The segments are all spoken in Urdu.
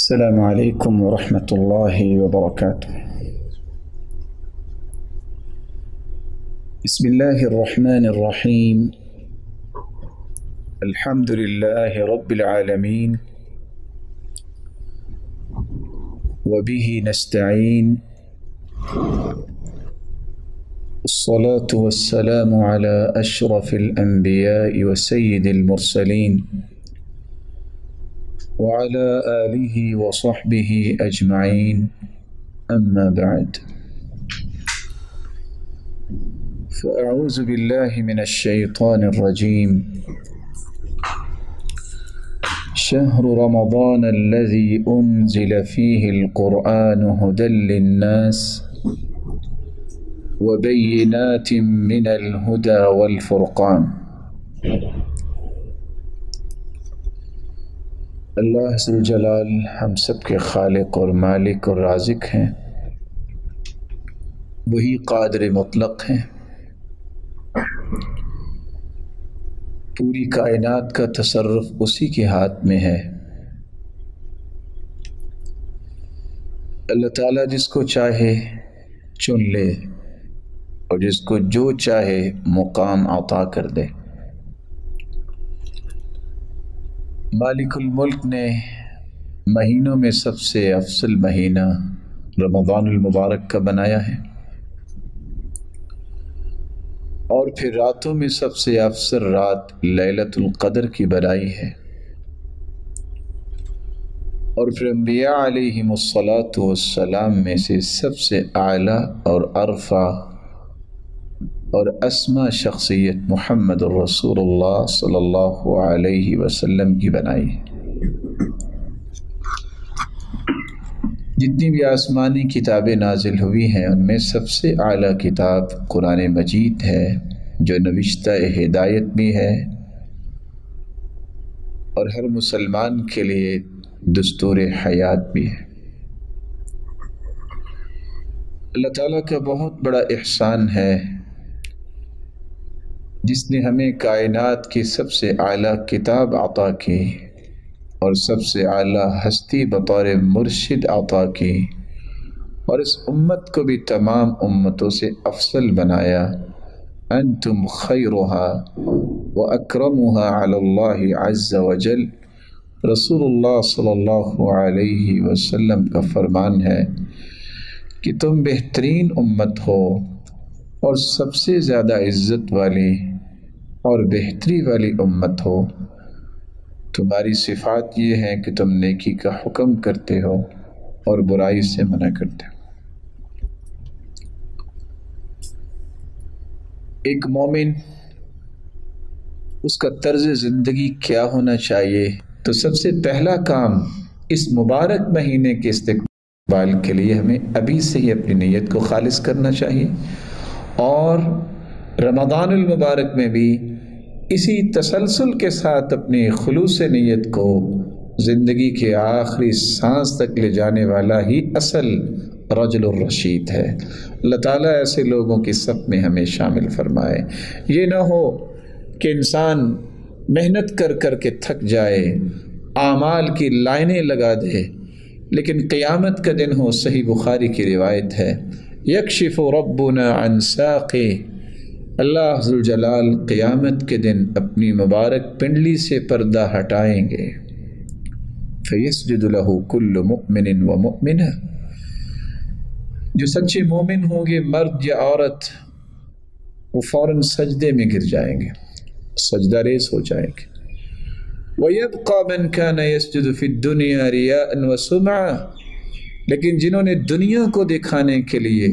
السلام عليكم ورحمة الله وبركاته. بسم الله الرحمن الرحيم. الحمد لله رب العالمين وبه نستعين. الصلاة والسلام على أشرف الأنبياء وسيد المرسلين وعلى آله وصحبه أجمعين، أما بعد، فأعوذ بالله من الشيطان الرجيم. شهر رمضان الذي أنزل فيه القرآن هدى للناس وبينات من الهدى والفرقان. اللہ ذو الجلال ہم سب کے خالق اور مالک اور رازق ہیں، وہی قادر مطلق ہیں، پوری کائنات کا تصرف اسی کے ہاتھ میں ہے۔ اللہ تعالیٰ جس کو چاہے چن لے اور جس کو جو چاہے مقام عطا کر دے۔ مالک الملک نے مہینوں میں سب سے افضل مہینہ رمضان المبارک کا بنایا ہے، اور پھر راتوں میں سب سے افضل رات لیلۃ القدر کی بنائی ہے، اور پھر انبیاء علیہم الصلاۃ والسلام میں سے سب سے اعلیٰ اور ارفع اور اسما شخصیت محمد الرسول اللہ صلی اللہ علیہ وسلم کی بنائی ہے۔ جتنی بھی آسمانی کتابیں نازل ہوئی ہیں ان میں سب سے اعلیٰ کتاب قرآن مجید ہے، جو نوشتہ ہدایت بھی ہے اور ہر مسلمان کے لیے دستور حیات بھی ہے۔ اللہ تعالیٰ کا بہت بڑا احسان ہے جس نے ہمیں کائنات کی سب سے اعلیٰ کتاب عطا کی اور سب سے اعلیٰ ہستی بطور مرشد عطا کی، اور اس امت کو بھی تمام امتوں سے افضل بنایا۔ انتم خیرها واکرمها علی اللہ عز وجل۔ رسول اللہ صلی اللہ علیہ وسلم کا فرمان ہے کہ تم بہترین امت ہو اور سب سے زیادہ عزت والی اور بہتری والی امت ہو۔ تمہاری صفات یہ ہیں کہ تم نیکی کا حکم کرتے ہو اور برائی سے منع کرتے ہو۔ ایک مومن، اس کا طرز زندگی کیا ہونا چاہیے؟ تو سب سے پہلا کام اس مبارک مہینے کے استقبال کے لیے ہمیں ابھی سے ہی اپنی نیت کو خالص کرنا چاہیے، اور رمضان المبارک میں بھی اسی تسلسل کے ساتھ اپنی خلوص نیت کو زندگی کے آخری سانس تک لے جانے والا ہی اصل رجل الرشید ہے۔ اللہ تعالیٰ ایسے لوگوں کی صف میں ہمیں شامل فرمائے۔ یہ نہ ہو کہ انسان محنت کر کر کے تھک جائے، اعمال کی لائنیں لگا دے، لیکن قیامت کا دن ہو۔ صحیح بخاری کی روایت ہے، یکشف ربنا عن ساقی، اللہ ذو الجلال قیامت کے دن اپنی مبارک پنڈلی سے پردہ ہٹائیں گے۔ فیسجد لہ کل مؤمن ومؤمنہ، جو سچے مومن ہوں گے مرد یا عورت، وہ فوراً سجدے میں گر جائیں گے، سجدہ ریز ہو جائیں گے۔ وَيَبْقَى مَنْ كَانَ يَسْجُدُ فِي الدُّنْيَا رِيَاءً وَسُمْعَةً، لیکن جنہوں نے دنیا کو دکھانے کے لیے،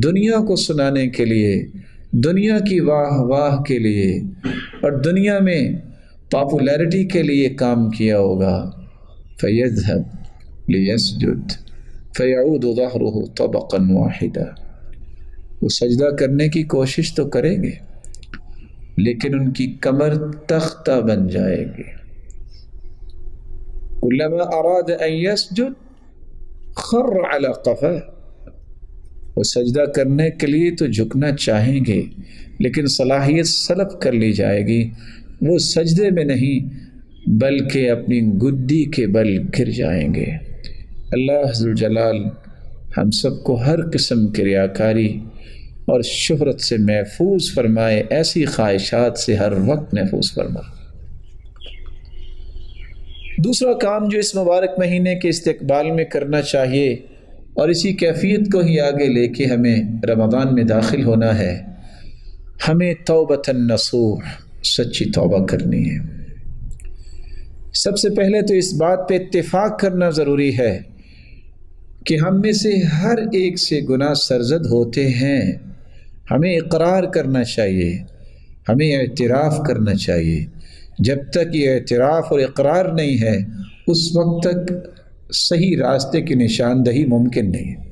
دنیا کو سنانے کے لیے، دنیا کی واہ واہ کے لیے اور دنیا میں پاپولیرٹی کے لیے کام کیا ہوگا، فَيَذْهَبْ لِيَسْجُدْ فَيَعُودُ ظَهْرُهُ طَبَقًا وَاحِدًا، وہ سجدہ کرنے کی کوشش تو کریں گے لیکن ان کی کمر تختہ بن جائے گی۔ كُلَّمَا أَرَادَ أَن يَسْجُدْ خَرَّ عَلَى قَفَاهُ، وہ سجدہ کرنے کے لیے تو جھکنا چاہیں گے لیکن صلاحیت سلب کر لی جائے گی، وہ سجدے میں نہیں بلکہ اپنی گدی کے بل گر جائیں گے۔ اللہ ذوالجلال ہم سب کو ہر قسم کی ریاکاری اور شہرت سے محفوظ فرمائے، ایسی خواہشات سے ہر وقت محفوظ فرمائے۔ دوسرا کام جو اس مبارک مہینے کے استقبال میں کرنا چاہیے اور اسی کیفیت کو ہی آگے لے کے ہمیں رمضان میں داخل ہونا ہے، ہمیں توبۃ النصوح، سچی توبہ کرنی ہے۔ سب سے پہلے تو اس بات پہ اتفاق کرنا ضروری ہے کہ ہم میں سے ہر ایک سے گناہ سرزد ہوتے ہیں۔ ہمیں اقرار کرنا چاہیے، ہمیں اعتراف کرنا چاہیے۔ جب تک یہ اعتراف اور اقرار نہیں ہے اس وقت تک صحیح راستے کی نشاندہی ممکن نہیں ہے۔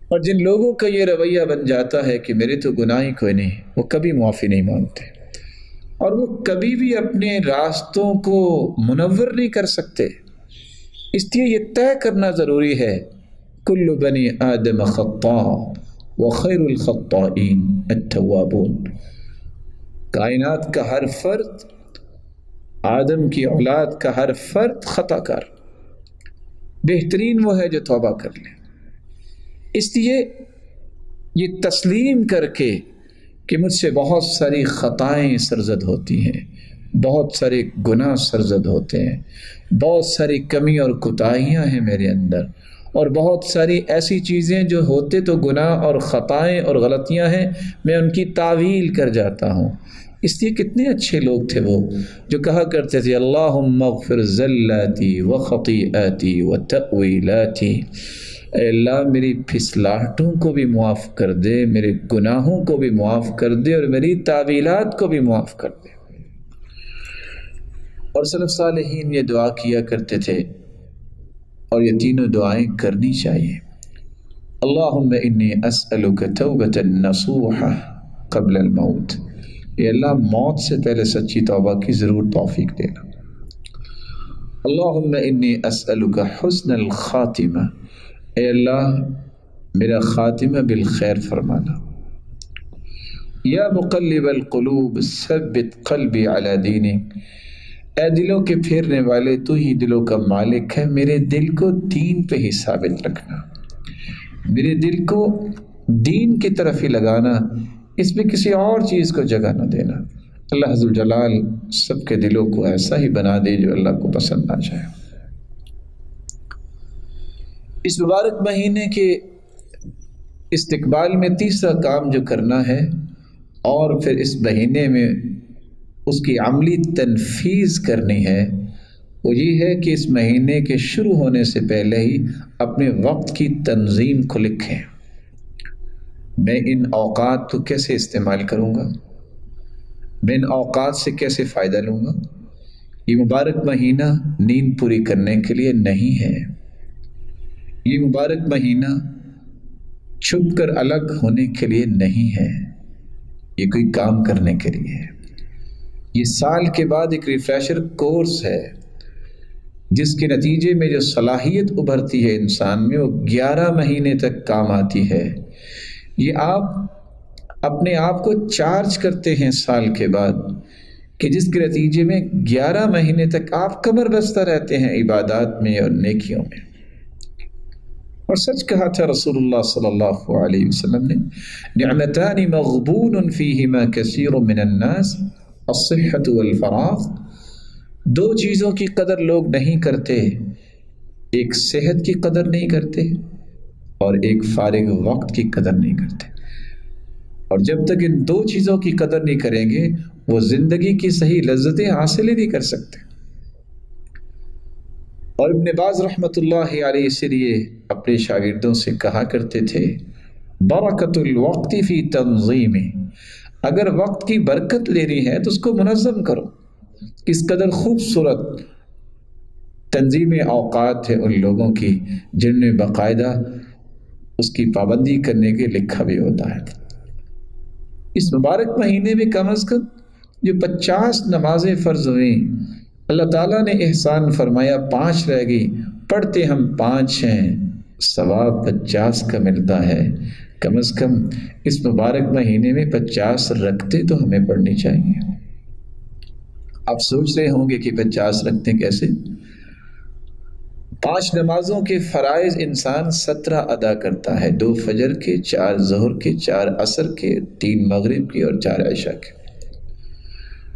اور جن لوگوں کا یہ رویہ بن جاتا ہے کہ میرے تو گناہ ہی کوئی نہیں، وہ کبھی معافی نہیں مانگتے اور وہ کبھی بھی اپنے راستوں کو منور نہیں کر سکتے۔ اس لیے یہ طے کرنا ضروری ہے، کل بنی آدم خطاء وخیر الخطائین التوابون۔ کائنات کا ہر فرد، آدم کی اولاد کا ہر فرد خطا کار، بہترین وہ ہے جو توبہ کر لے۔ اس لیے یہ تسلیم کر کے کہ مجھ سے بہت ساری خطائیں سرزد ہوتی ہیں، بہت سارے گناہ سرزد ہوتے ہیں، بہت ساری کمی اور کوتاہیاں ہیں میرے اندر، اور بہت ساری ایسی چیزیں جو ہوتے تو گناہ اور خطائیں اور غلطیاں ہیں، میں ان کی تعویل کر جاتا ہوں۔ اس لیے کتنے اچھے لوگ تھے وہ جو کہا کرتے تھے اللہم اغفر زلاتی وخطیئاتی وتأویلاتی، اے اللہ میری پھسلاہٹوں کو بھی معاف کر دے، میرے گناہوں کو بھی معاف کر دے، اور میری تعویلات کو بھی معاف کر دے۔ اور سلف صالحین یہ دعا کیا کرتے تھے اور یہ تینوں دعائیں کرنی چاہیے۔ اللہم انی اسألک توبۃ نصوحہ قبل الموت، اے اللہ موت سے پہلے سچی توبہ کی ضرور توفیق دینا۔ اللہم انی اسألک حسن الخاتمہ، اے اللہ میرا خاتمہ بالخیر فرمانا۔ یا مقلب القلوب ثبت قلبی علی دینک، اے دلوں کے پھیرنے والے تو ہی دلوں کا مالک ہے، میرے دل کو دین پہ ہی ثابت رکھنا، میرے دل کو دین کی طرف ہی لگانا، اس میں کسی اور چیز کو جگہ نہ دینا۔ اللہ ذوالجلال سب کے دلوں کو ایسا ہی بنا دے جو اللہ کو پسند آ جائے۔ اس مبارک مہینے کے استقبال میں تیسرا کام جو کرنا ہے اور پھر اس مہینے میں اس کی عملی تنفیذ کرنی ہے، وہ یہ ہے کہ اس مہینے کے شروع ہونے سے پہلے ہی اپنے وقت کی تنظیم کو لکھیں۔ میں ان اوقات کو کیسے استعمال کروں گا، میں ان اوقات سے کیسے فائدہ لوں گا۔ یہ مبارک مہینہ نیند پوری کرنے کے لیے نہیں ہے، یہ مبارک مہینہ چھپ کر الگ ہونے کے لیے نہیں ہے، یہ کوئی کام کرنے کے لیے ہے۔ یہ سال کے بعد ایک ریفریشر کورس ہے جس کے نتیجے میں جو صلاحیت ابھرتی ہے انسان میں، وہ 11 مہینے تک کام آتی ہے۔ یہ آپ اپنے آپ کو چارج کرتے ہیں سال کے بعد، کہ جس کے نتیجے میں 11 مہینے تک آپ کمر بستہ رہتے ہیں عبادات میں اور نیکیوں میں۔ اور سچ کہا تھا رسول اللہ صلی اللہ علیہ وسلم نے، نعمتان مغبون فیہما کثیر من الناس الصحۃ والفراغ، دو چیزوں کی قدر لوگ نہیں کرتے، ایک صحت کی قدر نہیں کرتے اور ایک فارغ وقت کی قدر نہیں کرتے۔ اور جب تک ان دو چیزوں کی قدر نہیں کریں گے وہ زندگی کی صحیح لذتیں حاصل ہی نہیں کر سکتے۔ اور ابن باز رحمۃ اللہ علیہ اس لیے اپنے شاگردوں سے کہا کرتے تھے، برکت الوقت فی تنظیم، اگر وقت کی برکت لینی ہے تو اس کو منظم کرو۔ کس قدر خوبصورت تنظیم اوقات ہے ان لوگوں کی جن میں باقاعدہ اس کی پابندی کرنے کے لکھا بھی ہوتا ہے۔ اس مبارک مہینے میں کم از کم جو 50 نمازیں فرض ہوئیں، اللہ تعالیٰ نے احسان فرمایا 5 رہ گئی، پڑھتے ہم 5 ہیں، ثواب 50 کا ملتا ہے۔ کم از کم اس مبارک مہینے میں 50 رکعتیں تو ہمیں پڑھنی چاہیے۔ آپ سوچ رہے ہوں گے کہ 50 رکھتے کیسے؟ 5 نمازوں کے فرائض انسان 17 ادا کرتا ہے، 2 فجر کے، 4 ظہر کے، 4 عصر کے، 3 مغرب کے اور 4 عشاء کے۔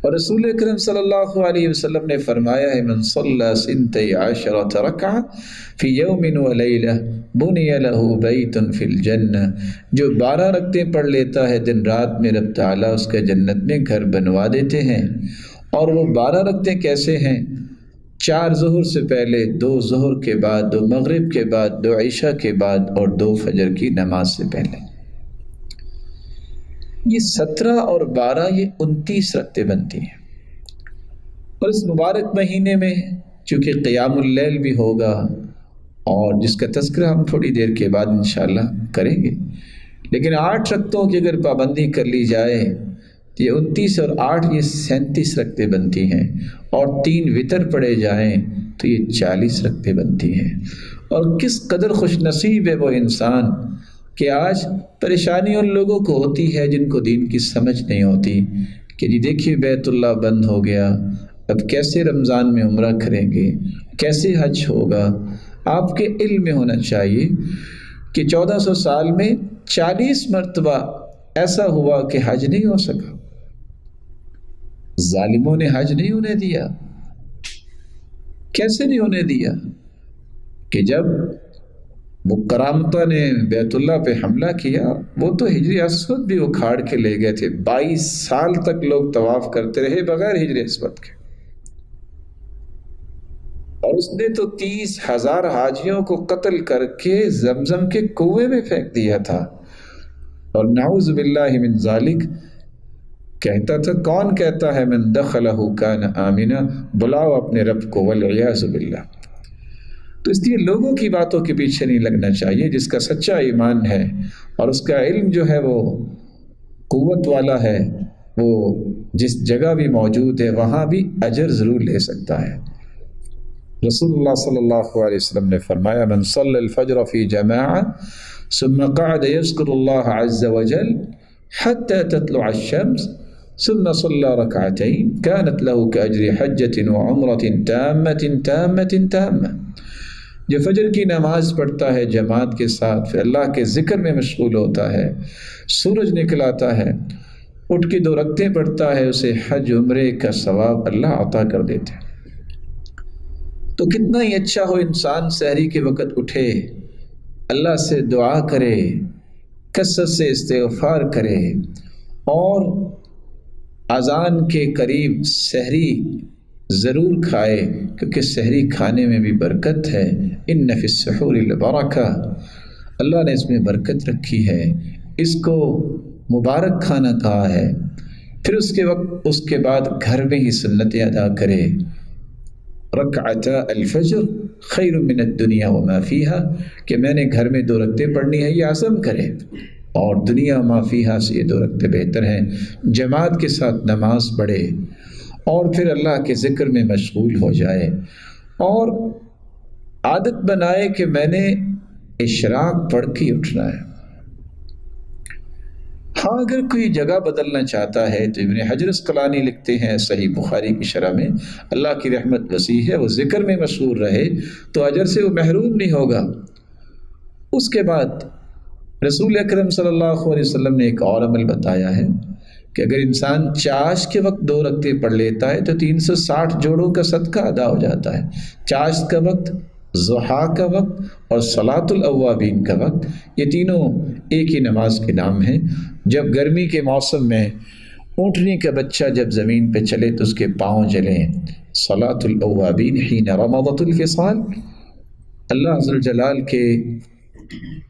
اور رسول اکرم صلی اللہ علیہ وسلم نے فرمایا ہے من صلی 12 رکعہ فی یوم و لیلہ بنی لہ بیت فی الجنہ، جو 12 رکعتیں پڑھ لیتا ہے دن رات میں، رب تعالیٰ اس کا جنت میں گھر بنوا دیتے ہیں۔ اور وہ 12 رکعتیں کیسے ہیں؟ 4 ظہر سے پہلے، 2 ظہر کے بعد، 2 مغرب کے بعد، 2 عشاء کے بعد اور 2 فجر کی نماز سے پہلے۔ یہ 17 اور 12 یہ 29 رکعتیں بنتی ہیں۔ اور اس مبارک مہینے میں چونکہ قیام اللیل بھی ہوگا اور جس کا تذکرہ ہم تھوڑی دیر کے بعد انشاءاللہ کریں گے، لیکن 8 رکعتوں کی اگر پابندی کر لی جائے تو یہ 29 اور 8 یہ 37 رکعتیں بنتی ہیں، اور 3 وتر پڑھے جائیں تو یہ 40 رکعتیں بنتی ہیں۔ اور کس قدر خوش نصیب ہے وہ انسان کہ آج پریشانی ان لوگوں کو ہوتی ہے جن کو دین کی سمجھ نہیں ہوتی کہ جی دیکھیے بیت اللہ بند ہو گیا، اب کیسے رمضان میں عمرہ کریں گے، کیسے حج ہوگا۔ آپ کے علم میں ہونا چاہیے کہ 1400 سال میں 40 مرتبہ ایسا ہوا کہ حج نہیں ہو سکا، ظالموں نے حج نہیں ہونے دیا۔ کیسے نہیں ہونے دیا؟ کہ جب وہ کرامتہ نے بیت اللہ پہ حملہ کیا، وہ تو ہجر اسود بھی اکھاڑ کے لے گئے تھے، 22 سال تک لوگ طواف کرتے رہے بغیر ہجر اسود کے، اور اس نے تو 30,000 حاجیوں کو قتل کر کے زمزم کے کنویں میں پھینک دیا تھا۔ اور نعوذ باللہ من ذالک کہتا تھا، کون کہتا ہے من دخلہ کان آمنا، بلاؤ اپنے رب کو، والعیاذ باللہ۔ تو اس لیے لوگوں کی باتوں کے پیچھے نہیں لگنا چاہیے، جس کا سچا ایمان ہے اور اس کا علم جو ہے وہ قوت والا ہے، وہ جس جگہ بھی موجود ہے وہاں بھی اجر ضرور لے سکتا ہے۔ رسول اللہ صلی اللہ علیہ وسلم نے فرمایا من صلی الفجر فی جماعہ ثم قعد یذکر اللہ عز وجل حتی تطلع الشمس ثم صلی رکعتین كانت له كأجر حجة وعمرة تامة تامة تامة۔ جو فجر کی نماز پڑھتا ہے جماعت کے ساتھ، پھر اللہ کے ذکر میں مشغول ہوتا ہے، سورج نکل آتا ہے، اٹھ کے 2 رکعتیں پڑھتا ہے، اسے حج عمرے کا ثواب اللہ عطا کر دیتے ہیں۔ تو کتنا ہی اچھا ہو انسان سحری کے وقت اٹھے، اللہ سے دعا کرے، کثرت سے استغفار کرے، اور اذان کے قریب سحری ضرور کھائے، کیونکہ سحری کھانے میں بھی برکت ہے۔ ان فی السحور لبرکہ، اللہ نے اس میں برکت رکھی ہے، اس کو مبارک کھانا کہا ہے۔ پھر اس کے بعد گھر میں ہی سنتیں ادا کرے، رکعتا الفجر خیر من الدنیا وما فیہا، کہ میں نے گھر میں 2 رکعتیں پڑھنی ہے، یہ عزم کرے، اور دنیا ما فیہا سے یہ 2 رکعتیں بہتر ہیں۔ جماعت کے ساتھ نماز پڑھے اور پھر اللہ کے ذکر میں مشغول ہو جائے، اور عادت بنائے کہ میں نے اشراق پڑھ کے اٹھنا ہے۔ ہاں اگر کوئی جگہ بدلنا چاہتا ہے تو ابن حجر اسقلانی لکھتے ہیں صحیح بخاری کی شرح میں، اللہ کی رحمت وسیع ہے، وہ ذکر میں مشغول رہے تو اجر سے وہ محروم نہیں ہوگا۔ اس کے بعد رسول اکرم صلی اللہ علیہ وسلم نے ایک اور عمل بتایا ہے کہ اگر انسان چاش کے وقت 2 رکعتیں پڑھ لیتا ہے تو 360 جوڑوں کا صدقہ ادا ہو جاتا ہے۔ چاش کا وقت، ضحیٰ کا وقت اور صلاۃ الاوابین کا وقت، یہ تینوں ایک ہی نماز کے نام ہیں۔ جب گرمی کے موسم میں اونٹنی کا بچہ جب زمین پہ چلے تو اس کے پاؤں جلیں، صلاۃ الاوابین حین رمضت الفصال، اللہ عز وجل کے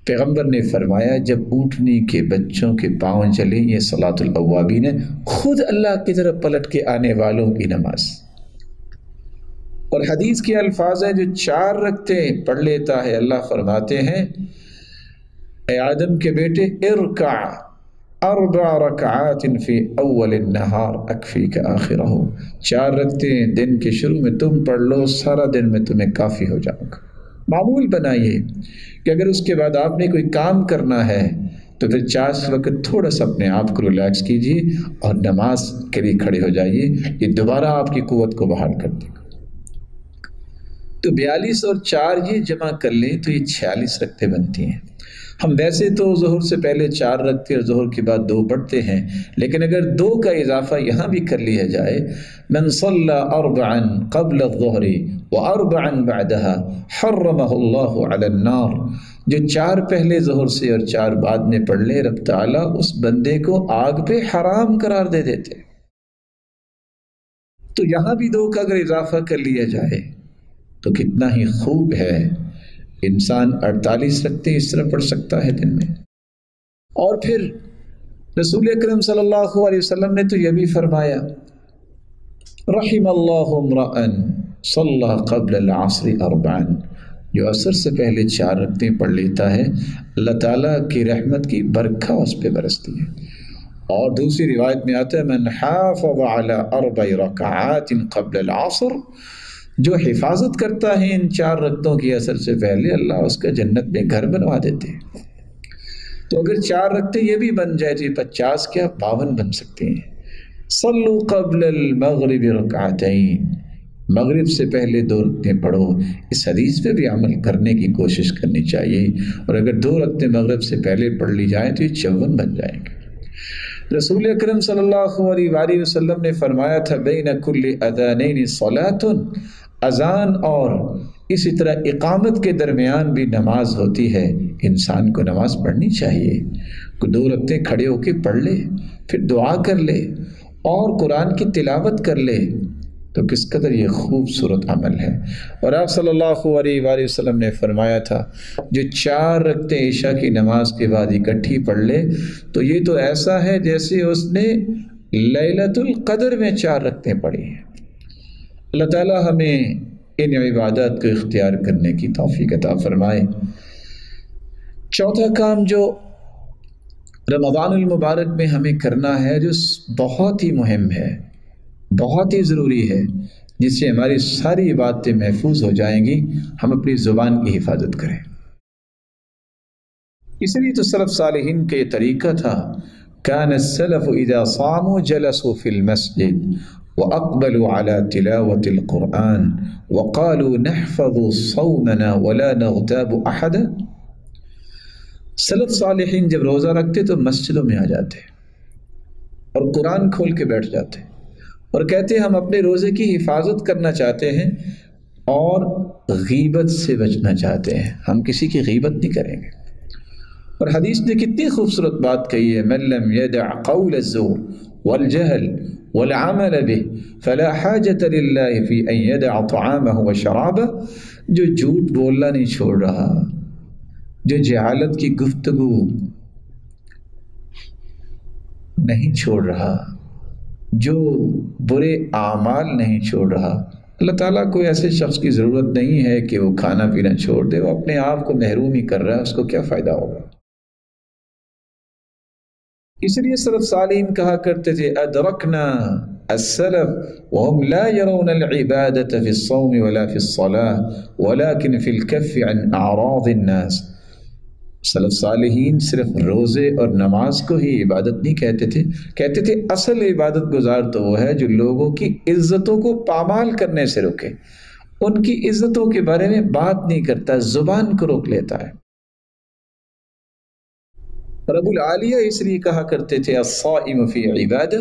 پیغمبر نے فرمایا جب اونٹنی کے بچوں کے پاؤں جلیں یہ صلاۃ الاوابین ہے، خود اللہ کی طرف پلٹ کے آنے والوں کی نماز۔ اور حدیث کے الفاظ ہیں جو 4 رکعتیں پڑھ لیتا ہے، اللہ فرماتے ہیں اے آدم کے بیٹے ارکع 4 رکعات فی اول النہار اکفیک آخرہ، 4 رکعتیں دن کے شروع میں تم پڑھ لو، سارا دن میں تمہیں کافی ہو جاؤں گا۔ معمول بنائیے کہ اگر اس کے بعد آپ نے کوئی کام کرنا ہے تو پھر 4 وقت تھوڑا سا اپنے آپ کو ریلیکس کیجیے اور نماز کے لیے کھڑے ہو جائیے، یہ دوبارہ آپ کی قوت کو بحال کر دے گا۔ تو 42 اور 4 یہ جمع کر لیں تو یہ 46 رکعتیں بنتی ہیں۔ ہم ویسے تو ظہر سے پہلے 4 رکھتے اور ظہر کے بعد 2 پڑھتے ہیں، لیکن اگر 2 کا اضافہ یہاں بھی کر لیا جائے، من صلی 4 قبل الظہر و4 بعدها حرمہ اللہ علی النار، جو 4 پہلے ظہر سے اور 4 بعد میں پڑھ لے، رب تعالیٰ اس بندے کو آگ پہ حرام قرار دے دیتے۔ تو یہاں بھی 2 کا اگر اضافہ کر لیا جائے تو کتنا ہی خوب ہے، انسان 48 رکعتیں اس طرح پڑھ سکتا ہے دن میں۔ اور پھر رسول اکرم صلی اللہ علیہ وسلم نے تو یہ بھی فرمایا، رحم اللہ امرأ صلی قبل العصر 4، جو عصر سے پہلے 4 رکعتیں پڑھ لیتا ہے، اللہ تعالیٰ کی رحمت کی برکھا اس پہ برستی ہے۔ اور دوسری روایت میں آتا ہے، من حافظ علی 4 رکعات قبل العصر، جو حفاظت کرتا ہے ان 4 رکعتوں کی عصر سے پہلے، اللہ اس کا جنت میں گھر بنوا دیتے ہیں۔ تو اگر 4 رکعتیں یہ بھی بن جائے تو 50 کیا 52 بن سکتے ہیں۔ صلو قبل المغرب رکعتین، مغرب سے پہلے 2 رکعتیں پڑھو، اس حدیث پہ بھی عمل کرنے کی کوشش کرنی چاہیے، اور اگر 2 رکعتیں مغرب سے پہلے پڑھ لی جائیں تو یہ 54 بن جائیں گے۔ رسول اکرم صلی اللہ علیہ وآلہ وسلم نے فرمایا تھا، بین کل اذانین صلاۃ، اذان اور اسی طرح اقامت کے درمیان بھی نماز ہوتی ہے، انسان کو نماز پڑھنی چاہیے۔ 2 رکعتیں کھڑے ہو کے پڑھ لے، پھر دعا کر لے اور قرآن کی تلاوت کر لے، تو کس قدر یہ خوبصورت عمل ہے۔ اور آپ صلی اللہ علیہ وآلہ وسلم نے فرمایا تھا، جو 4 رکعتیں عشاء کی نماز کے بعد اکٹھی پڑھ لے تو یہ تو ایسا ہے جیسے اس نے لیلۃ القدر میں 4 رکعتیں پڑھی ہیں۔ اللہ تعالیٰ ہمیں ان عبادات کو اختیار کرنے کی توفیق عطا فرمائے۔ چوتھا کام جو رمضان المبارک میں ہمیں کرنا ہے، جو بہت ہی مہم ہے، بہت ہی ضروری ہے، جس سے ہماری ساری عبادتیں محفوظ ہو جائیں گی، ہم اپنی زبان کی حفاظت کریں۔ اس لیے تو سلف صالحین کا یہ طریقہ تھا، کان السلف اذا صاموا جلسوا فی المسجد وَأَقْبَلُوا عَلَى تِلَاوَةِ الْقُرْآنِ وَقَالُوا نَحْفَظُ صَوْمَنَا وَلَا نَغْتَابُ أَحَدًا۔ سلف صالحین جب روزہ رکھتے تو مسجدوں میں آ جاتے اور قرآن کھول کے بیٹھ جاتے اور کہتے ہم اپنے روزے کی حفاظت کرنا چاہتے ہیں اور غیبت سے بچنا چاہتے ہیں، ہم کسی کی غیبت نہیں کریں گے۔ اور حدیث نے کتنی خوبصورت بات کہی ہے، مَن لَّمْ يَدَعْ قَوْلَ الزُّورِ وَالْجَهْلِ وَالْعَمَلَ بِهِ فَلَا حَاجَةَ لِلَّهِ فِي أَن يَدَعَ طَعَامَهُ وَشَرَابَهُ، جو جھوٹ بولنا نہیں چھوڑ رہا، جو جہالت کی گفتگو نہیں چھوڑ رہا، جو برے اعمال نہیں چھوڑ رہا، اللہ تعالیٰ کو ایسے شخص کی ضرورت نہیں ہے کہ وہ کھانا پینا چھوڑ دے، وہ اپنے آپ کو محروم ہی کر رہا ہے، اس کو کیا فائدہ ہوگا۔ اس لیے سلف صالحین کہا کرتے تھے، ادرکنا السلف وهم لا يرون العبادة في الصوم ولا في الصلاة ولكن في الكف عن اعراض الناس۔ سلف صالحین صرف روزے اور نماز کو ہی عبادت نہیں کہتے تھے اصل عبادت گزار تو وہ ہے جو لوگوں کی عزتوں کو پامال کرنے سے روکے، ان کی عزتوں کے بارے میں بات نہیں کرتا، زبان کو روک لیتا ہے۔ رب العالیہ اس لیے کہا کرتے تھے، الصائم فی عبادہ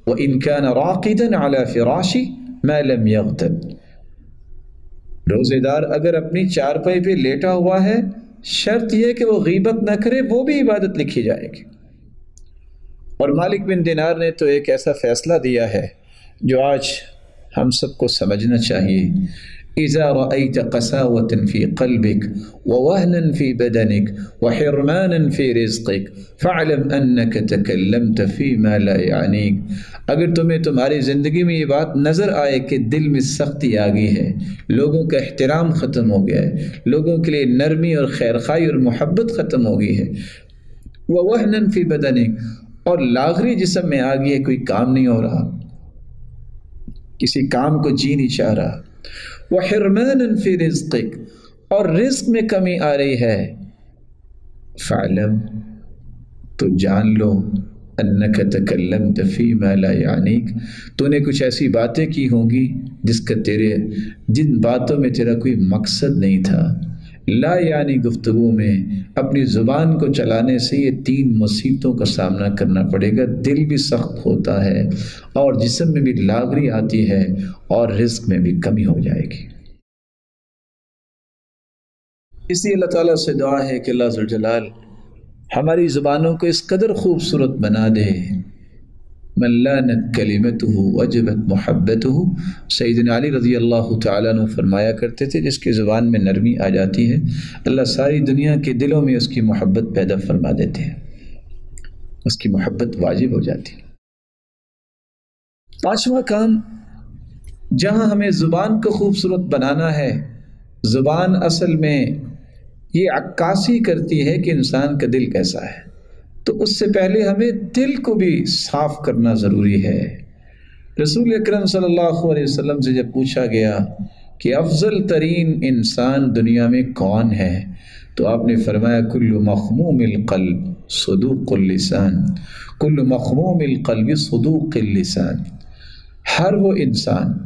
وإن كان راقدا على فراش ما لم يغتب۔ روزے دار اگر اپنی چارپائی پہ لیٹا ہوا ہے، شرط یہ کہ وہ غیبت نہ کرے، وہ بھی عبادت لکھی جائے گی۔ اور مالک بن دینار نے تو ایک ایسا فیصلہ دیا ہے جو آج ہم سب کو سمجھنا چاہیے، اذا رأيت قساوة في قلبك ووهنا في بدنك وحرمانا في رزقك فاعلم انك تكلمت فيما لا يعنيك۔ اگر تمہیں تمہاری زندگی میں یہ بات نظر آئے کہ دل میں سختی آ گئی ہے، لوگوں کا احترام ختم ہو گیا ہے، لوگوں کے لیے نرمی اور خیرخواہی اور محبت ختم ہو گئی ہے، ووهنا في بدنك، اور لاغری جسم میں آ گئی ہے، کوئی کام نہیں ہو رہا، کسی کام کو جی نہیں چاہ رہا، وَحِرْمَانًا فِي رِزْقِكَ، اور رزق میں کمی آ رہی ہے، فَعْلَمْ، تو جان لو انک تکلمت فیما لا یعنیک، تو نے کچھ ایسی باتیں کی ہوں گی جن باتوں میں تیرا کوئی مقصد نہیں تھا۔ لا یعنی گفتگو میں اپنی زبان کو چلانے سے یہ 3 مصیبتوں کا سامنا کرنا پڑے گا، دل بھی سخت ہوتا ہے اور جسم میں بھی لاغری آتی ہے اور رزق میں بھی کمی ہو جائے گی۔ اس لیے اللہ تعالیٰ سے دعا ہے کہ اللہ ذو الجلال ہماری زبانوں کو اس قدر خوبصورت بنا دے، من لانت کلمتہ وجبت محبتہ۔ سیدنا علی رضی اللہ تعالیٰ عنہ فرمایا کرتے تھے جس کی زبان میں نرمی آ جاتی ہے اللہ ساری دنیا کے دلوں میں اس کی محبت پیدا فرما دیتے ہیں، اس کی محبت واجب ہو جاتی ہے۔ 5واں کام، جہاں ہمیں زبان کو خوبصورت بنانا ہے، زبان اصل میں یہ عکاسی کرتی ہے کہ انسان کا دل کیسا ہے، تو اس سے پہلے ہمیں دل کو بھی صاف کرنا ضروری ہے۔ رسول اکرم صلی اللہ علیہ وسلم سے جب پوچھا گیا کہ افضل ترین انسان دنیا میں کون ہے، تو آپ نے فرمایا کل مخموم القلب صدوق اللسان، کل مخموم القلب صدوق اللسان، ہر وہ انسان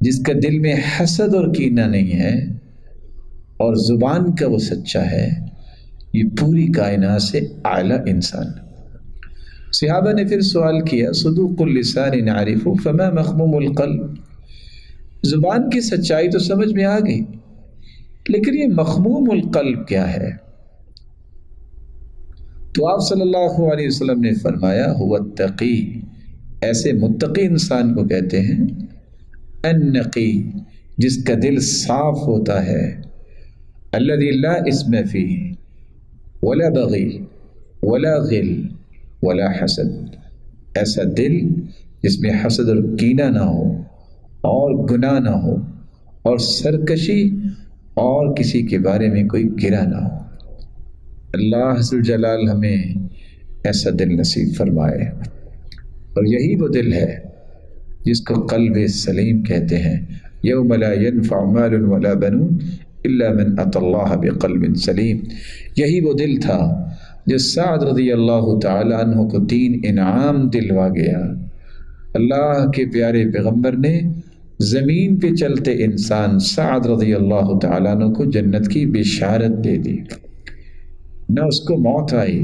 جس کا دل میں حسد اور کینہ نہیں ہے اور زبان کا وہ سچا ہے، یہ پوری کائنات سے اعلیٰ انسان۔ صحابہ نے پھر سوال کیا صدوق اللسان نعرف فما مخموم القلب، زبان کی سچائی تو سمجھ میں آ گئی، لیکن یہ مخموم القلب کیا ہے؟ تو آپ صلی اللہ علیہ وسلم نے فرمایا هو التقی، ایسے متقی انسان کو کہتے ہیں، النقی، جس کا دل صاف ہوتا ہے، الذی لا اسم فیہ ولا بغی ولا غل ولا حسد، ایسا دل جس میں حسد اور کینہ نہ ہو اور گناہ نہ ہو اور سرکشی اور کسی کے بارے میں کوئی گرہ نہ ہو۔ اللہ ذو الجلال ہمیں ایسا دل نصیب فرمائے، اور یہی وہ دل ہے جس کو قلب سلیم کہتے ہیں۔ یوم لا ينفع مال ولا بنون الا من اتى اللہ بقلب سلیم، یہی وہ دل تھا جو سعد رضی اللہ تعالی عنہ کو 3 انعام دلوا گیا۔ اللہ کے پیارے پیغمبر نے زمین پہ چلتے انسان سعد رضی اللہ تعالی عنہ کو جنت کی بشارت دے دی، نہ اس کو موت آئی،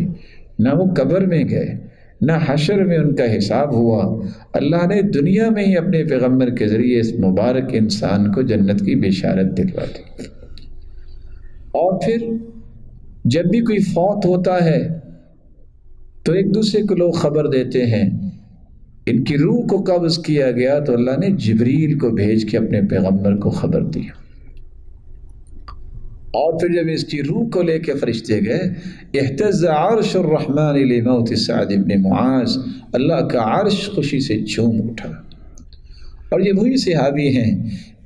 نہ وہ قبر میں گئے، نہ حشر میں ان کا حساب ہوا، اللہ نے دنیا میں ہی اپنے پیغمبر کے ذریعے اس مبارک انسان کو جنت کی بشارت دلوا دی۔ اور پھر جب بھی کوئی فوت ہوتا ہے تو ایک دوسرے کو لوگ خبر دیتے ہیں، ان کی روح کو قبض کیا گیا تو اللہ نے جبریل کو بھیج کے اپنے پیغمبر کو خبر دی، اور پھر جب اس کی روح کو لے کے فرشتے گئے، اہتز عرش الرحمن لموت سعد بن معاذ، اللہ کا عرش خوشی سے جھوم اٹھا۔ اور یہ وہی صحابی ہیں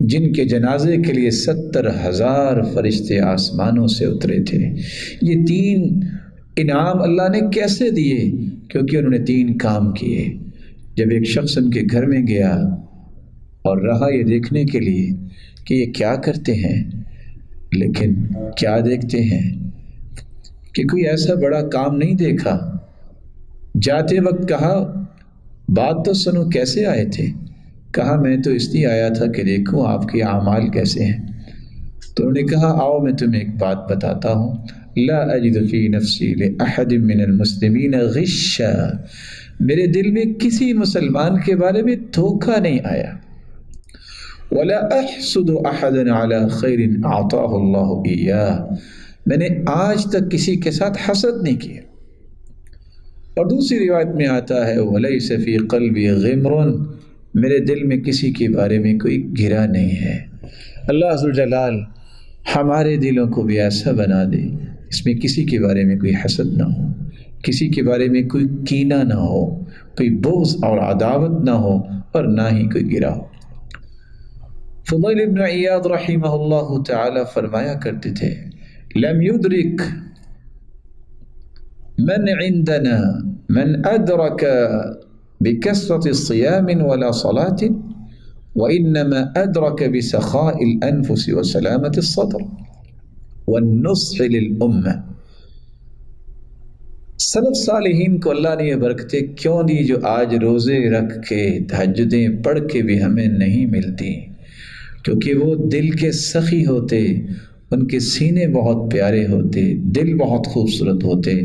جن کے جنازے کے لیے 70,000 فرشتے آسمانوں سے اترے تھے۔ یہ 3 انعام اللہ نے کیسے دیے؟ کیونکہ انہوں نے 3 کام کیے۔ جب ایک شخص ان کے گھر میں گیا اور رہا یہ دیکھنے کے لیے کہ یہ کیا کرتے ہیں، لیکن کیا دیکھتے ہیں کہ کوئی ایسا بڑا کام نہیں دیکھا۔ جاتے وقت کہا بات تو سنو، کیسے آئے تھے؟ کہا میں تو اس لیے آیا تھا کہ دیکھوں آپ کے اعمال کیسے ہیں۔ تو انہوں نے کہا آؤ میں تمہیں ایک بات بتاتا ہوں، لا اجد فی نفسی لأحد من المسلمین غشا، میرے دل میں کسی مسلمان کے بارے میں دھوکہ نہیں آیا، ولا احسد احد علی خیر اعطاہ اللہ ایاہ، میں نے آج تک کسی کے ساتھ حسد نہیں کیا۔ اور دوسری روایت میں آتا ہے ولیس فی قلبی غمر، میرے دل میں کسی کے بارے میں کوئی گرہ نہیں ہے۔ اللہ ذو الجلال ہمارے دلوں کو بھی ایسا بنا دے اس میں کسی کے بارے میں کوئی حسد نہ ہو، کسی کے بارے میں کوئی کینہ نہ ہو، کوئی بغض اور عداوت نہ ہو، اور نہ ہی کوئی گرہ ہو۔ فضیل ابن عیاض رحمہ اللہ تعالی فرمایا کرتے تھے لم یدرک من عندنا من ادرک بکثرة صیام ولا صلاة وإنما أدرك بسخاء الأنفس وسلامة الصدر والنصح للأمة، سلف صالحین کو اللہ نے یہ برکتیں کیوں دی جو آج روزے رکھ کے تہجدیں پڑھ کے بھی ہمیں نہیں ملتی؟ کیونکہ وہ دل کے سخی ہوتے، ان کے سینے بہت پیارے ہوتے، دل بہت خوبصورت ہوتے،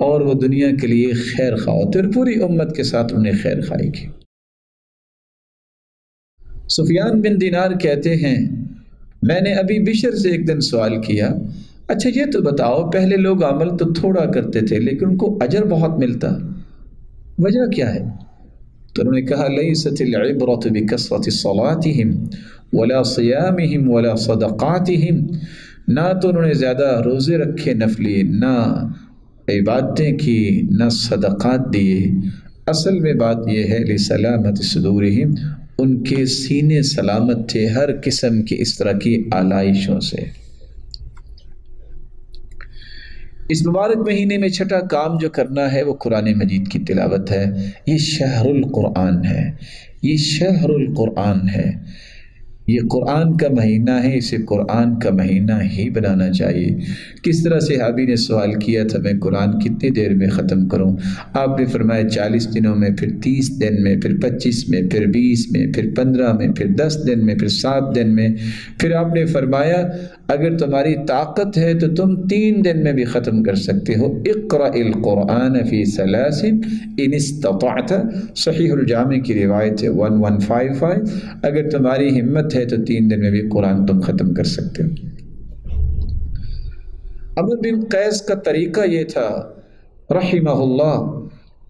اور وہ دنیا کے لیے خیر خواہ ہوتے، اور پوری امت کے ساتھ انہیں خیر خواہی کی۔ سفیان بن دینار کہتے ہیں میں نے ابھی بشر سے ایک دن سوال کیا، اچھا یہ تو بتاؤ پہلے لوگ عمل تو تھوڑا کرتے تھے لیکن ان کو اجر بہت ملتا، وجہ کیا ہے؟ تو انہوں نے کہا لیست العبرۃ بکثرۃ صلاتہم ولا صیامہم ولا صدقاتہم، نہ تو انہوں نے زیادہ روزے رکھے نفلی، نہ عبادتیں کی، نہ صدقات دیے، اصل میں بات یہ ہے لسلامت صدورہم، ان کے سینے سلامت تھے ہر قسم کی اس طرح کی آلائشوں سے۔ اس مبارک مہینے میں چھٹا کام جو کرنا ہے وہ قرآن مجید کی تلاوت ہے۔ یہ شہر القرآن ہے، یہ شہر القرآن ہے، یہ قرآن کا مہینہ ہے، اسے قرآن کا مہینہ ہی بنانا چاہیے۔ کس طرح صحابی نے سوال کیا تھا میں قرآن کتنی دیر میں ختم کروں؟ آپ نے فرمایا 40 دنوں میں، پھر 30 دن میں، پھر 25 میں، پھر 20 میں، پھر 15 میں، پھر 10 دن میں، پھر 7 دن میں، پھر آپ نے فرمایا اگر تمہاری طاقت ہے تو تم 3 دن میں بھی ختم کر سکتے ہو۔ اقرأ القرآن فی 3 ان استطعت، صحیح الجامع کی روایت ہے 1155، اگر تمہاری ہمت ہے تو 3 دن میں بھی قرآن تم ختم کر سکتے ہو۔ عمرو بن قیس کا طریقہ یہ تھا رحمہ اللہ،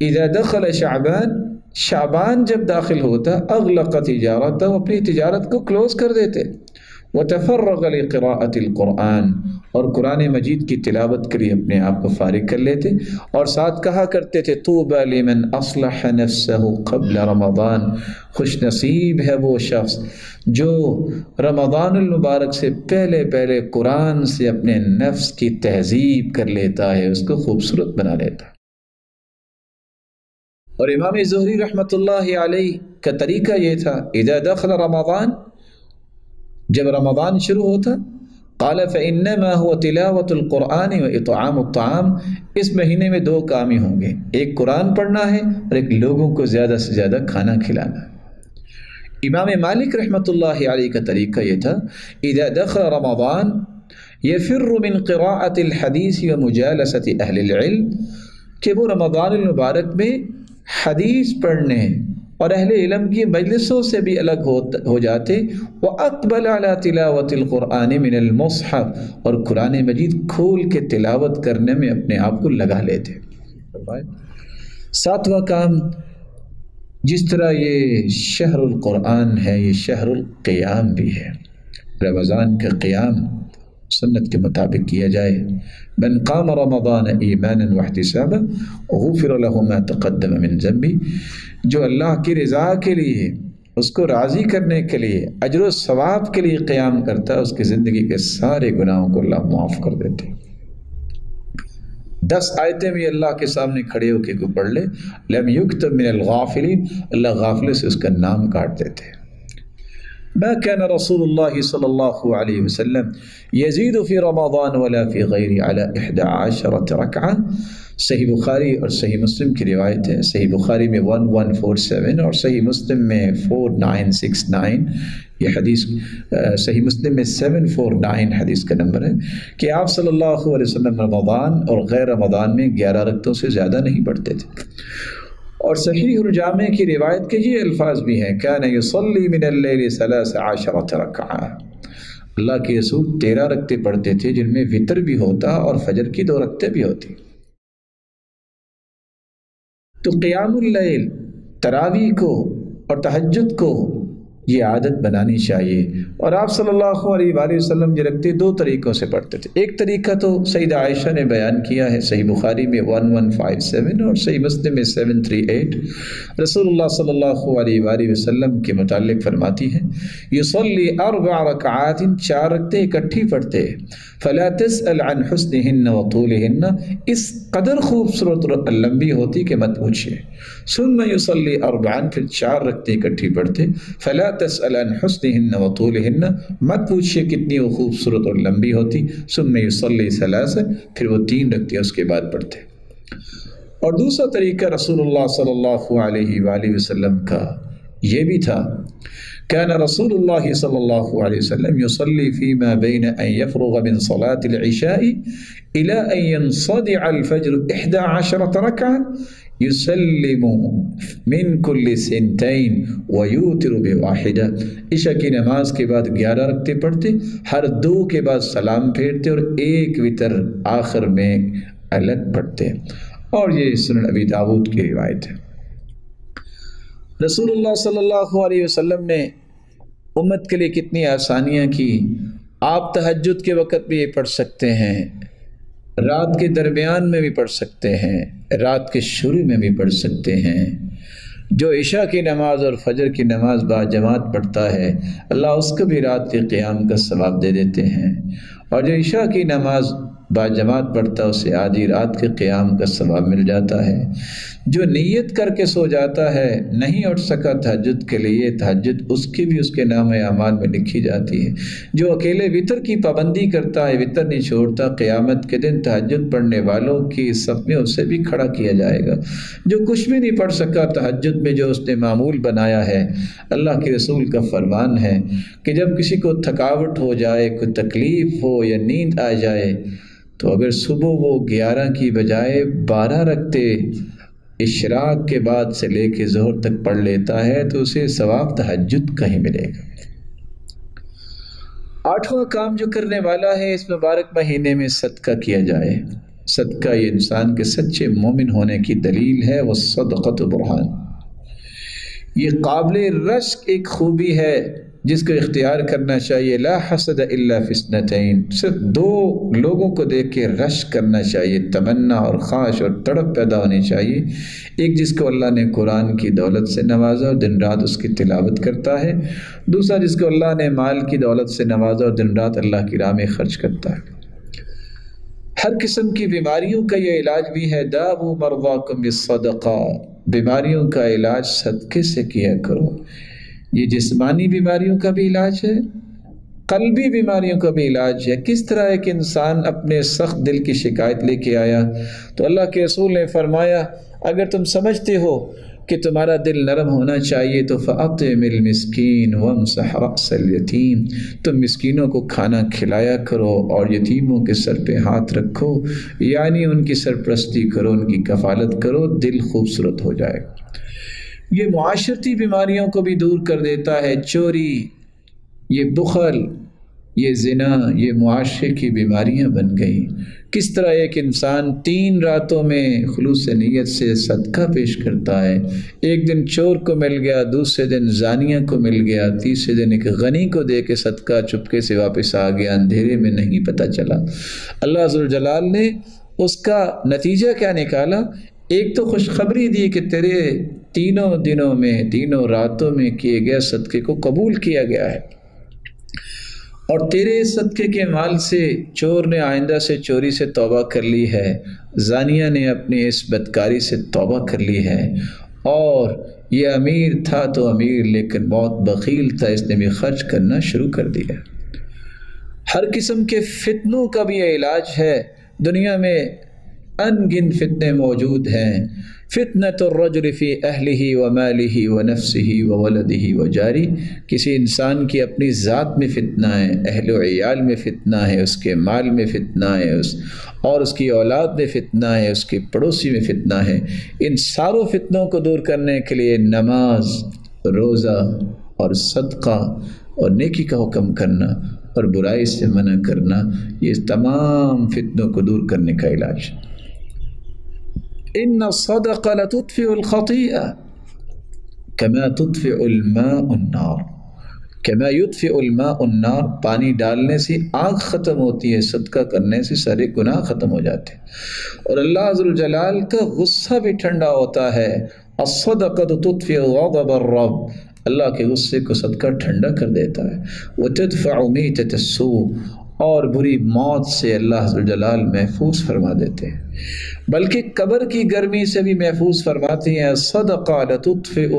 اذا دخل شعبان جب داخل ہوتا اغلق تجارت، اپنی تجارت کو کلوز کر دیتے، وتفرغ لقراءة القرآن، اور قرآن مجید کی تلاوت کے لیے اپنے آپ کو فارغ کر لیتے، اور ساتھ کہا کرتے تھے طوبى لمن اصلح نفسه قبل رمضان، خوش نصیب ہے وہ شخص جو رمضان المبارک سے پہلے پہلے قرآن سے اپنے نفس کی تہذیب کر لیتا ہے، اس کو خوبصورت بنا لیتا ہے۔ اور امام زہری رحمۃ اللہ علیہ کا طریقہ یہ تھا اذا دخل رمضان، جب رمضان شروع ہوتا قال فإنما هو تلاوة القرآن وإطعام الطعام، اس مہینے میں 2 کام ہی ہوں گے، ایک قرآن پڑھنا ہے اور ایک لوگوں کو زیادہ سے زیادہ کھانا کھلانا ہے۔ امام مالک رحمۃ اللہ علیہ کا طریقہ یہ تھا اذا دخل رمضان يفر من قراءة الحديث ومجالسة أهل العلم، کہ وہ رمضان المبارک میں حدیث پڑھنے اور اہل علم کی مجلسوں سے بھی الگ ہو جاتے، وَأَقْبَلَ عَلَى تِلَاوَةِ الْقُرْآنِ مِنَ الْمُصْحَفِ، اور قرآن مجید کھول کے تلاوت کرنے میں اپنے آپ کو لگا لیتے۔ 7واں کام، جس طرح یہ شہر القرآن ہے یہ شہر القیام بھی ہے، رمضان کا قیام سنت کے مطابق کیا جائے۔ من قام رمضان ایمانا واحتسابا غفر له ما تقدم من ذنبی، جو اللہ کی رضا کے لیے، اس کو راضی کرنے کے لیے، اجر و ثواب کے لیے قیام کرتا ہے، اس کی زندگی کے سارے گناہوں کو اللہ معاف کر دیتے۔ 10 آیتیں بھی اللہ کے سامنے کھڑے ہو کے کو پڑھ لے، لم یکتب من الغافلین، اللہ غافلوں سے اس کا نام کاٹ دیتے۔ ما كان رسول الله صلی اللہ علیہ وسلم یزید فی رمضان ولا فی غیر علی 11 رکعہ، صحیح بخاری اور صحیح مسلم کی روایت ہے، صحیح بخاری میں 1147 اور صحیح مسلم میں 4969، یہ حدیث صحیح مسلم میں 749 حدیث کا نمبر ہے کہ آپ صلی اللہ علیہ وسلم رمضان اور غیر رمضان میں 11 رکعتوں سے زیادہ نہیں پڑھتے تھے۔ اور صحیح الجامع کی روایت کے یہ الفاظ بھی ہیں کان یصلی من اللیل 13 رکعہ، اللہ کے رسول 13 رکعتیں پڑھتے تھے جن میں وتر بھی ہوتا اور فجر کی 2 رکعتیں بھی ہوتی۔ تو قیام اللیل، تراویح کو اور تہجد کو یہ عادت بنانی چاہیے، اور آپ صلی اللہ علیہ وآلہ وسلم یہ رکھتے 2 طریقوں سے پڑھتے تھے۔ ایک طریقہ تو سیدہ عائشہ نے بیان کیا ہے، صحیح بخاری میں 1157 اور صحیح مسلم میں 738، رسول اللہ صلی اللہ علیہ وآلہ وسلم کے متعلق فرماتی ہیں یصلی 4 رکعات، 4 رکعتیں اکٹھی پڑھتے، فلا تسأل عن حسنہن وطولہن، اس قدر خوبصورت اور لمبی ہوتی کہ مت پوچھئے، ثم یصلی 4، پھر 4 رکعتیں اکٹھی پڑھتے، فلا تسأل عن حسنہن وطولہن، مت پوچھئے کتنی وہ خوبصورت اور لمبی ہوتی، ثم یصلی 3، پھر وہ 3 رکعتیں اس کے بعد پڑھتے۔ اور دوسرا طریقہ رسول اللہ صلی اللہ علیہ وآلہ وسلم کا یہ بھی تھا، كان رسول الله صلى الله عليه وسلم يصلي فيما بين أن يفرغ من صلاة العشاء إلى أن ينصدع الفجر 11 ركعة يسلم من كل سنتين ويوتر بواحدة۔ عشاء کی نماز کے بعد 11 رکعتیں پڑھتے، ہر 2 کے بعد سلام پھیرتے اور ایک وتر آخر میں الگ پڑھتے۔ اور یہ سنن ابی داؤد کی روایت ہے۔ رسول اللہ صلی اللہ علیہ وسلم نے امت کے لیے کتنی آسانیاں کی۔ آپ تہجد کے وقت بھی یہ پڑھ سکتے ہیں، رات کے درمیان میں بھی پڑھ سکتے ہیں، رات کے شروع میں بھی پڑھ سکتے ہیں۔ جو عشاء کی نماز اور فجر کی نماز با جماعت پڑھتا ہے، اللہ اس کو بھی رات کے قیام کا ثواب دے دیتے ہیں، اور جو عشاء کی نماز با جماعت پڑھتا ہے اسے آدھی رات کے قیام کا ثواب مل جاتا ہے۔ جو نیت کر کے سو جاتا ہے، نہیں اٹھ سکا تہجد کے لیے، تہجد اس کی بھی اس کے نام اعمال میں لکھی جاتی ہے۔ جو اکیلے وتر کی پابندی کرتا ہے، وتر نہیں چھوڑتا، قیامت کے دن تہجد پڑھنے والوں کی صف میں اسے بھی کھڑا کیا جائے گا۔ جو کچھ بھی نہیں پڑھ سکا تہجد میں، جو اس نے معمول بنایا ہے، اللہ کے رسول کا فرمان ہے کہ جب کسی کو تھکاوٹ ہو جائے، کوئی تکلیف ہو یا نیند آ جائے، تو اگر صبح وہ 11 کی بجائے 12 رکعتیں اشراق کے بعد سے لے کے ظہر تک پڑھ لیتا ہے تو اسے ثواب تہجد کا ہی ملے گا۔ 8واں کام جو کرنے والا ہے اس مبارک مہینے میں صدقہ کیا جائے۔ صدقہ یہ انسان کے سچے مومن ہونے کی دلیل ہے، وہ صدقۃ برہان۔ یہ قابل رشک ایک خوبی ہے جس کو اختیار کرنا چاہیے۔ لا حسد الا فی اثنتین، صرف 2 لوگوں کو دیکھ کے رشک کرنا چاہیے، تمنا اور خواہش اور تڑپ پیدا ہونی چاہیے۔ ایک جس کو اللہ نے قرآن کی دولت سے نوازا اور دن رات اس کی تلاوت کرتا ہے، دوسرا جس کو اللہ نے مال کی دولت سے نوازا اور دن رات اللہ کی راہ میں خرچ کرتا ہے۔ ہر قسم کی بیماریوں کا یہ علاج بھی ہے، داؤ مرضاکم بالصدقہ، بیماریوں کا علاج صدقے سے کیا کرو۔ یہ جسمانی بیماریوں کا بھی علاج ہے، قلبی بیماریوں کا بھی علاج ہے۔ کس طرح ایک انسان اپنے سخت دل کی شکایت لے کے آیا تو اللہ کے رسول نے فرمایا، اگر تم سمجھتے ہو کہ تمہارا دل نرم ہونا چاہیے تو فَأَطْعِمِ الْمِسْكِينَ وَامْسَحْ رَأْسَ الْيَتِيمِ، تم مسکینوں کو کھانا کھلایا کرو اور یتیموں کے سر پہ ہاتھ رکھو، یعنی ان کی سرپرستی کرو، ان کی کفالت کرو، دل خوبصورت ہو جائے گا۔ یہ معاشرتی بیماریوں کو بھی دور کر دیتا ہے، چوری، یہ بخل، یہ زنا، یہ معاشرے کی بیماریاں بن گئی۔ کس طرح ایک انسان 3 راتوں میں خلوص نیت سے صدقہ پیش کرتا ہے، ایک دن چور کو مل گیا، دوسرے دن زانیہ کو مل گیا، تیسرے دن ایک غنی کو دے کے صدقہ چپکے سے واپس آ گیا، اندھیرے میں نہیں پتہ چلا۔ اللہ ذوالجلال نے اس کا نتیجہ کیا نکالا؟ ایک تو خوشخبری دی کہ تیرے 3 دنوں میں 3 راتوں میں کیے گئے صدقے کو قبول کیا گیا ہے، اور تیرے صدقے کے مال سے چور نے آئندہ سے چوری سے توبہ کر لی ہے، زانیہ نے اپنی اس بدکاری سے توبہ کر لی ہے، اور یہ امیر تھا تو امیر لیکن بہت بخیل تھا، اس نے بھی خرچ کرنا شروع کر دیا۔ ہر قسم کے فتنوں کا بھی علاج ہے۔ دنیا میں ان گن فتنے موجود ہیں۔ فتنۃ الرجل فی اہلہ ومالہ ونفسہ وولدہ وجارہ، کسی انسان کی اپنی ذات میں فتنہ ہے، اہل و عیال میں فتنہ ہے، اس کے مال میں فتنہ ہے، اور اس کی اولاد میں فتنہ ہے، اس کی پڑوسی میں فتنہ ہے۔ ان ساروں فتنوں کو دور کرنے کے لیے نماز، روزہ اور صدقہ اور نیکی کا حکم کرنا اور برائی سے منع کرنا، یہ تمام فتنوں کو دور کرنے کا علاج۔ ان الصدقہ لتطفئ الخطیئہ کما تطفئ الماء النار، کما یطفئ الماء النار، پانی ڈالنے سے آگ ختم ہوتی ہے، صدقہ کرنے سے سارے گناہ ختم ہو جاتے ہیں، اور اللہ ذوالجلال کا غصہ بھی ٹھنڈا ہوتا ہے۔ الصدقۃ تطفئ غضب الرب، اللہ کے غصے کو صدقہ ٹھنڈا کر دیتا ہے۔ وتدفع میتۃ السوء، اور بری موت سے اللہ ذوالجلال محفوظ فرما دیتے ہیں، بلکہ قبر کی گرمی سے بھی محفوظ فرماتے ہیں۔ صدقہ لتطفئ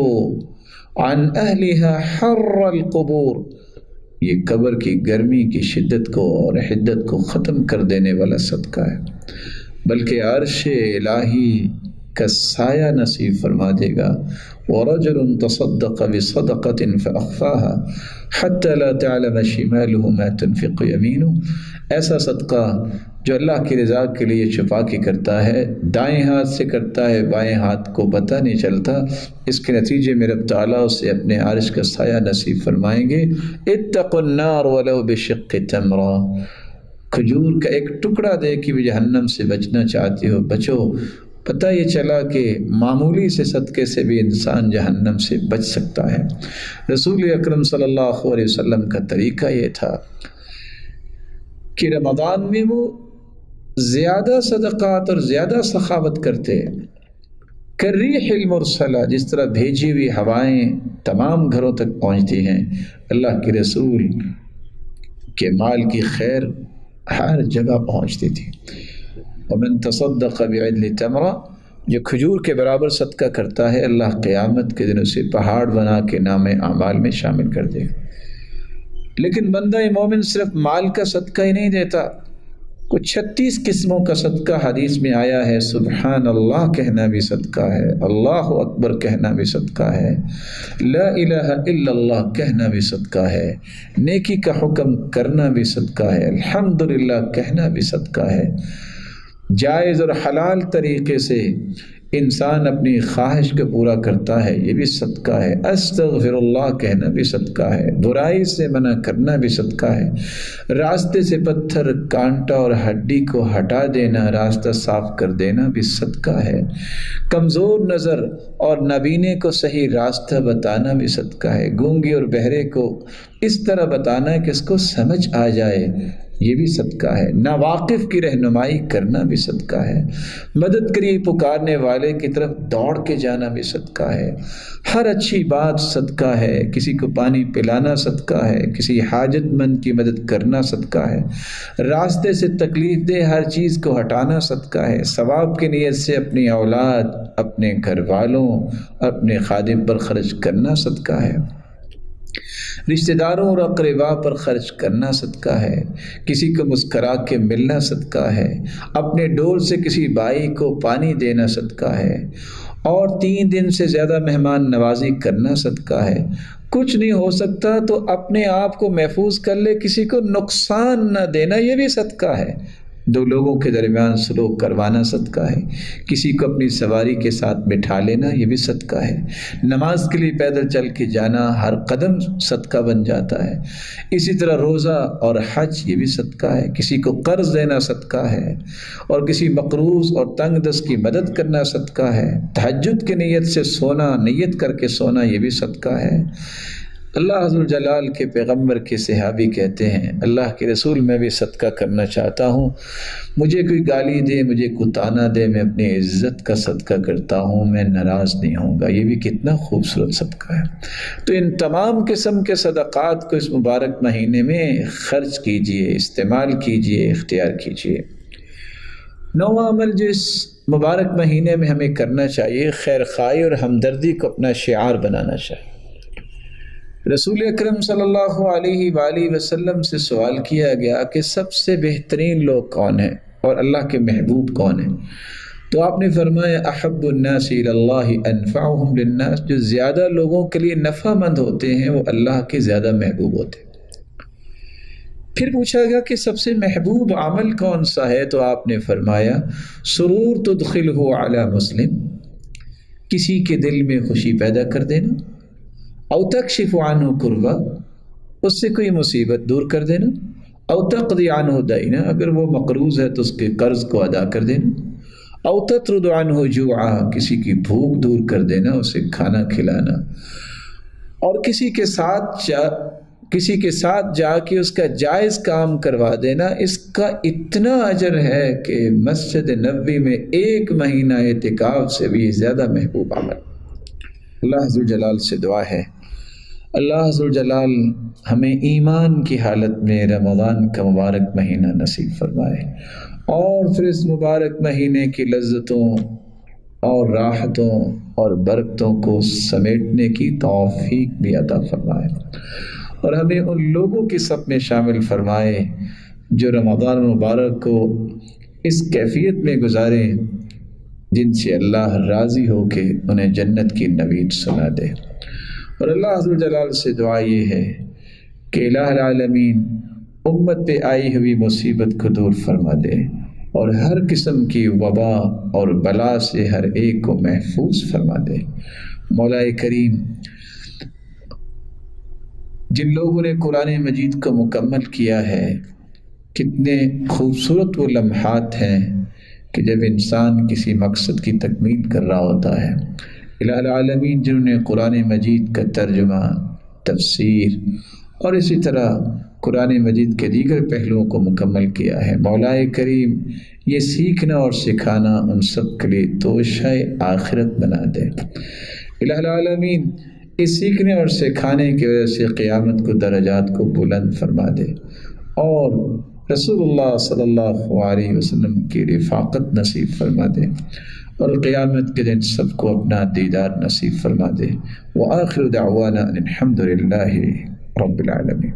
عن اہلها حر القبور، یہ قبر کی گرمی کی شدت کو اور حدت کو ختم کر دینے والا صدقہ ہے۔ بلکہ عرش الہی کا سایہ نصیب فرما دے گا۔ وَرَجُلٌ تَصَدَّقَ بِصَدَقَةٍ فَأَخْفَاهَا حَتَّى لَا تَعْلَمَ شِمَالُهُ مَا تُنْفِقُ يَمِينُهُ، ایسا صدقہ جو اللہ کی رضا کے لیے چھپا کے کرتا ہے، دائیں ہاتھ سے کرتا ہے، بائیں ہاتھ کو پتہ نہیں چلتا، اس کے نتیجے میں رب تعالیٰ اسے اپنے عرش کا سایہ نصیب فرمائیں گے۔ اتقوا النار ولو بشق تمرہ، کھجور کا ایک ٹکڑا دے کہ بھی جہنم سے بچنا چاہتے ہو بچو۔ پتہ یہ چلا کہ معمولی سے صدقے سے بھی انسان جہنم سے بچ سکتا ہے۔ رسول اکرم صلی اللہ علیہ وسلم کا طریقہ یہ تھا کہ رمضان میں وہ زیادہ صدقات اور زیادہ سخاوت کرتے، کالریح المرسلہ، جس طرح بھیجی ہوئی ہوائیں تمام گھروں تک پہنچتی ہیں، اللہ کے رسول کے مال کی خیر ہر جگہ پہنچتی تھی۔ ومن تصدق بعدل تمرہ، جو کھجور کے برابر صدقہ کرتا ہے، اللہ قیامت کے دن اسے پہاڑ بنا کے نام اعمال میں شامل کر دے گا۔ لیکن بندہ مومن صرف مال کا صدقہ ہی نہیں دیتا، کچھ 36 قسموں کا صدقہ حدیث میں آیا ہے۔ سبحان اللہ کہنا بھی صدقہ ہے، اللہ اکبر کہنا بھی صدقہ ہے، لا الہ الا اللہ کہنا بھی صدقہ ہے، نیکی کا حکم کرنا بھی صدقہ ہے، الحمدللہ کہنا بھی صدقہ ہے، جائز اور حلال طریقے سے انسان اپنی خواہش کو پورا کرتا ہے، یہ بھی صدقہ ہے، استغفر اللہ کہنا بھی صدقہ ہے، برائی سے منع کرنا بھی صدقہ ہے، راستے سے پتھر کانٹا اور ہڈی کو ہٹا دینا، راستہ صاف کر دینا بھی صدقہ ہے، کمزور نظر اور نابینے کو صحیح راستہ بتانا بھی صدقہ ہے، گونگے اور بہرے کو اس طرح بتانا ہے کہ اس کو سمجھ آ جائے، یہ بھی صدقہ ہے، ناواقف کی رہنمائی کرنا بھی صدقہ ہے، مدد کے لیے پکارنے والے کی طرف دوڑ کے جانا بھی صدقہ ہے، ہر اچھی بات صدقہ ہے، کسی کو پانی پلانا صدقہ ہے، کسی حاجت مند کی مدد کرنا صدقہ ہے، راستے سے تکلیف دہ ہر چیز کو ہٹانا صدقہ ہے، ثواب کی نیت سے اپنی اولاد، اپنے گھر والوں، اپنے خادم پر خرچ کرنا صدقہ ہے، رشتہ داروں اور اقرباء پر خرچ کرنا صدقہ ہے، کسی کو مسکرا کے ملنا صدقہ ہے، اپنے ڈول سے کسی بھائی کو پانی دینا صدقہ ہے، اور 3 دن سے زیادہ مہمان نوازی کرنا صدقہ ہے۔ کچھ نہیں ہو سکتا تو اپنے آپ کو محفوظ کر لے، کسی کو نقصان نہ دینا، یہ بھی صدقہ ہے، 2 لوگوں کے درمیان سلوک کروانا صدقہ ہے، کسی کو اپنی سواری کے ساتھ بٹھا لینا، یہ بھی صدقہ ہے، نماز کے لیے پیدل چل کے جانا، ہر قدم صدقہ بن جاتا ہے، اسی طرح روزہ اور حج یہ بھی صدقہ ہے، کسی کو قرض دینا صدقہ ہے، اور کسی مقروض اور تنگ دست کی مدد کرنا صدقہ ہے، تہجد کی نیت سے سونا، نیت کر کے سونا، یہ بھی صدقہ ہے۔ اللہ عز و جلال کے پیغمبر کے صحابی کہتے ہیں، اللہ کے رسول میں بھی صدقہ کرنا چاہتا ہوں، مجھے کوئی گالی دے، مجھے کوئی طعنہ دے، میں اپنی عزت کا صدقہ کرتا ہوں، میں ناراض نہیں ہوں گا۔ یہ بھی کتنا خوبصورت صدقہ ہے۔ تو ان تمام قسم کے صدقات کو اس مبارک مہینے میں خرچ کیجئے، استعمال کیجئے، اختیار کیجئے۔ 9واں عمل جو اس مبارک مہینے میں ہمیں کرنا چاہیے، خیر خواہی اور ہمدردی کو اپنا شعار بنانا چاہیے۔ رسول اکرم صلی اللہ علیہ وآلہ وسلم سے سوال کیا گیا کہ سب سے بہترین لوگ کون ہیں اور اللہ کے محبوب کون ہیں، تو آپ نے فرمایا احب الناس الی اللہ انفعهم للناس، جو زیادہ لوگوں کے لیے نفع مند ہوتے ہیں وہ اللہ کے زیادہ محبوب ہوتے ہیں۔ پھر پوچھا گیا کہ سب سے محبوب عمل کون سا ہے، تو آپ نے فرمایا سرور تدخلہ علی مسلم، کسی کے دل میں خوشی پیدا کر دینا، او تکشف عنہ کربہ، اس سے کوئی مصیبت دور کر دینا، او تقضی عنہ دینا، اگر وہ مقروض ہے تو اس کے قرض کو ادا کر دینا، او تطرد عنہ جوعا، کسی کی بھوک دور کر دینا، اسے کھانا کھلانا، اور کسی کے ساتھ جا کے اس کا جائز کام کروا دینا، اس کا اتنا اجر ہے کہ مسجد نبوی میں 1 مہینہ اعتکاف سے بھی زیادہ محبوب عمل۔ اللہ عز و جلال سے دعا ہے، اللہ عز و جلال ہمیں ایمان کی حالت میں رمضان کا مبارک مہینہ نصیب فرمائے، اور پھر اس مبارک مہینے کی لذتوں اور راحتوں اور برکتوں کو سمیٹنے کی توفیق بھی عطا فرمائے، اور ہمیں ان لوگوں کی صف میں شامل فرمائے جو رمضان مبارک کو اس کیفیت میں گزاریں جن سے اللہ راضی ہو کے انہیں جنت کی نوید سنا دے۔ اور اللہ عز و جلال سے دعا یہ ہے کہ الہ العالمین امت پہ آئی ہوئی مصیبت کو دور فرما دے اور ہر قسم کی وبا اور بلا سے ہر ایک کو محفوظ فرما دے۔ مولا کریم جن لوگوں نے قرآن مجید کو مکمل کیا ہے، کتنے خوبصورت وہ لمحات ہیں کہ جب انسان کسی مقصد کی تکمیل کر رہا ہوتا ہے، الہ العالمین جنہوں نے قرآن مجید کا ترجمہ، تفسیر اور اسی طرح قرآن مجید کے دیگر پہلوؤں کو مکمل کیا ہے، مولا کریم یہ سیکھنا اور سکھانا ان سب کے لیے توشہ آخرت بنا دے۔ الہ العالمین اس سیکھنے اور سکھانے کی وجہ سے قیامت کو درجات کو بلند فرما دے اور رسول اللہ صلی اللہ علیہ وسلم کی رفاقت نصیب فرما دے اور قیامت کے دن سب کو اپنا دیدار نصیب فرما دے۔ وآخر دعوانا ان الحمد للہ رب العالمین۔